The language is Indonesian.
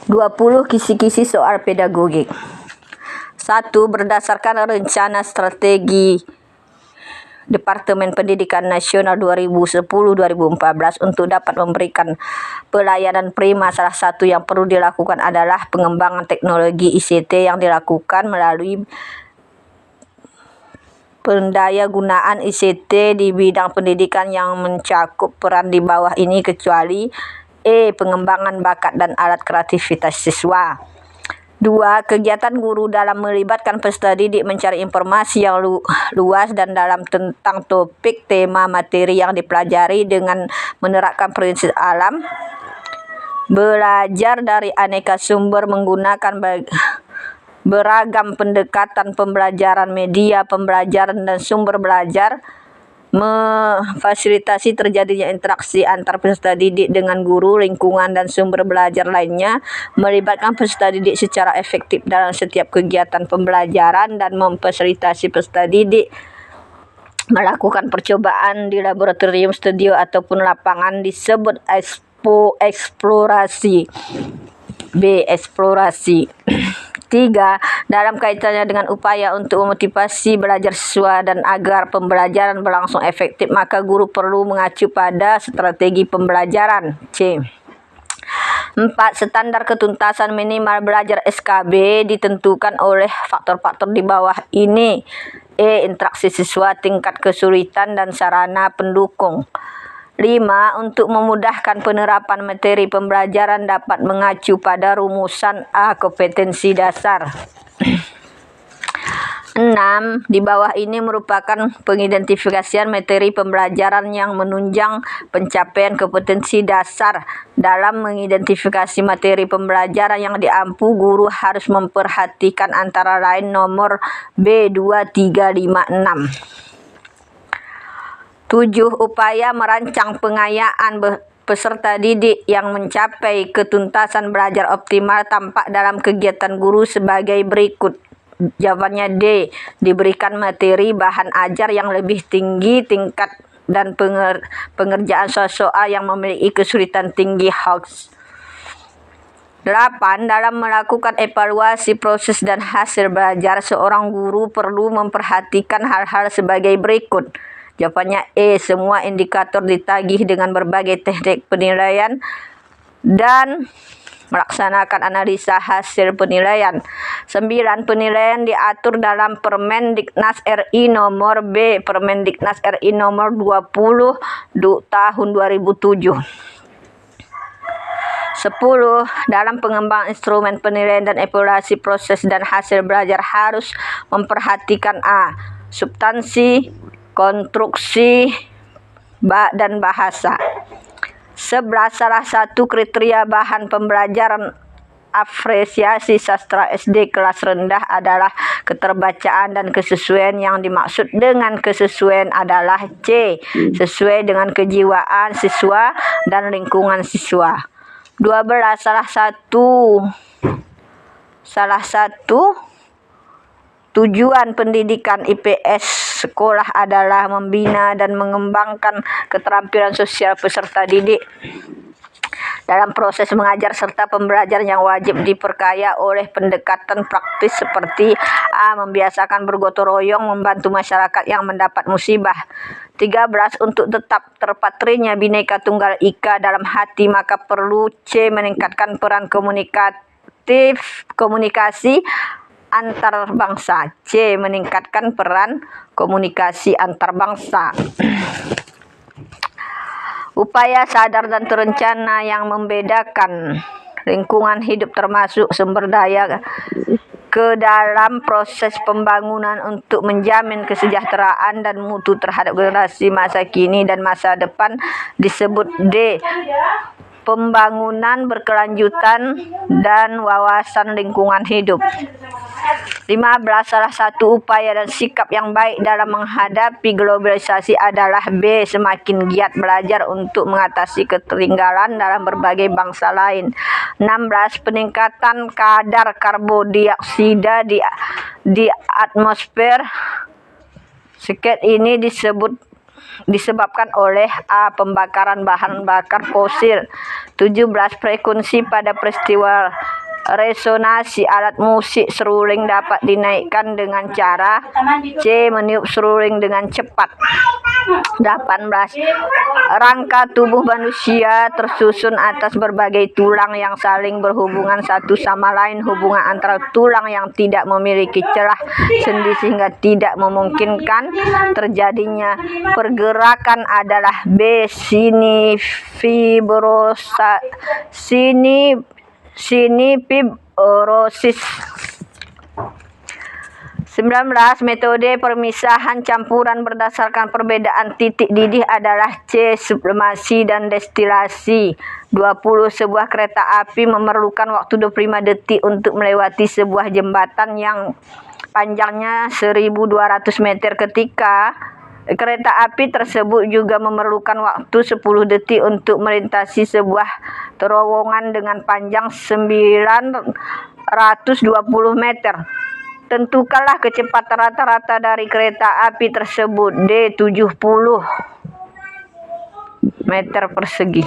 20 kisi-kisi soal pedagogik. 1. Berdasarkan rencana strategi Departemen Pendidikan Nasional 2010-2014 untuk dapat memberikan pelayanan prima, salah satu yang perlu dilakukan adalah pengembangan teknologi ICT yang dilakukan melalui pendayagunaan ICT di bidang pendidikan yang mencakup peran di bawah ini kecuali pengembangan bakat dan alat kreativitas siswa. 2. Kegiatan guru dalam melibatkan peserta didik mencari informasi yang luas dan dalam tentang topik, tema, materi yang dipelajari dengan menerapkan prinsip alam. Belajar dari aneka sumber menggunakan beragam pendekatan pembelajaran, media pembelajaran dan sumber belajar. Memfasilitasi terjadinya interaksi antar peserta didik dengan guru, lingkungan, dan sumber belajar lainnya. Melibatkan peserta didik secara efektif dalam setiap kegiatan pembelajaran dan memfasilitasi peserta didik melakukan percobaan di laboratorium, studio, ataupun lapangan disebut eksplorasi. Eksplorasi. 3. Dalam kaitannya dengan upaya untuk memotivasi belajar siswa dan agar pembelajaran berlangsung efektif, maka guru perlu mengacu pada strategi pembelajaran. C. 4. Standar ketuntasan minimal belajar SKB ditentukan oleh faktor-faktor di bawah ini. Interaksi siswa, tingkat kesulitan, dan sarana pendukung. 5. Untuk memudahkan penerapan materi pembelajaran dapat mengacu pada rumusan kompetensi dasar. 6. Di bawah ini merupakan pengidentifikasian materi pembelajaran yang menunjang pencapaian kompetensi dasar. Dalam mengidentifikasi materi pembelajaran yang diampu, guru harus memperhatikan antara lain nomor B2, 3, 5, 6. 7. Upaya merancang pengayaan peserta didik yang mencapai ketuntasan belajar optimal tampak dalam kegiatan guru sebagai berikut. Jawabannya D. Diberikan materi bahan ajar yang lebih tinggi tingkat dan pengerjaan soal yang memiliki kesulitan tinggi HOX. 8. Dalam melakukan evaluasi proses dan hasil belajar, seorang guru perlu memperhatikan hal-hal sebagai berikut. Jawabannya E. Semua indikator ditagih dengan berbagai teknik penilaian dan melaksanakan analisa hasil penilaian. 9. Penilaian diatur dalam Permendiknas RI nomor B, Permendiknas RI nomor 20 tahun 2007. 10. Dalam pengembangan instrumen penilaian dan evaluasi proses dan hasil belajar harus memperhatikan A. Substansi, konstruksi, dan bahasa. 11. Salah satu kriteria bahan pembelajaran apresiasi sastra SD kelas rendah adalah keterbacaan dan kesesuaian. Yang dimaksud dengan kesesuaian adalah C. Sesuai dengan kejiwaan siswa dan lingkungan siswa. 12. Salah satu tujuan pendidikan IPS sekolah adalah membina dan mengembangkan keterampilan sosial peserta didik dalam proses mengajar serta pembelajaran yang wajib diperkaya oleh pendekatan praktis seperti A. Membiasakan bergotong royong, membantu masyarakat yang mendapat musibah. 13. Untuk tetap terpatrinya Bhinneka Tunggal Ika dalam hati, maka perlu C. Meningkatkan peran komunikasi antar bangsa. C. Meningkatkan peran komunikasi antar bangsa. Upaya sadar dan terencana yang membedakan lingkungan hidup termasuk sumber daya ke dalam proses pembangunan untuk menjamin kesejahteraan dan mutu terhadap generasi masa kini dan masa depan disebut D. Pembangunan berkelanjutan dan wawasan lingkungan hidup. 15. Salah satu upaya dan sikap yang baik dalam menghadapi globalisasi adalah B. Semakin giat belajar untuk mengatasi ketertinggalan dalam berbagai bangsa lain. 16. Peningkatan kadar karbodioksida di atmosfer. Seket ini disebut disebabkan oleh A. Pembakaran bahan bakar fosil. 17. Frekuensi pada peristiwa resonansi alat musik seruling dapat dinaikkan dengan cara C. Meniup seruling dengan cepat. 18. Rangka tubuh manusia tersusun atas berbagai tulang yang saling berhubungan satu sama lain. Hubungan antara tulang yang tidak memiliki celah sendi sehingga tidak memungkinkan terjadinya pergerakan adalah B. Sinifibrosis. 19. Metode pemisahan campuran berdasarkan perbedaan titik didih adalah C. Sublimasi dan destilasi. 20. Sebuah kereta api memerlukan waktu 25 detik untuk melewati sebuah jembatan yang panjangnya 1.200 meter. Ketika kereta api tersebut juga memerlukan waktu 10 detik untuk melintasi sebuah terowongan dengan panjang 920 meter. Tentukanlah kecepatan rata-rata dari kereta api tersebut. D. 70 meter persegi.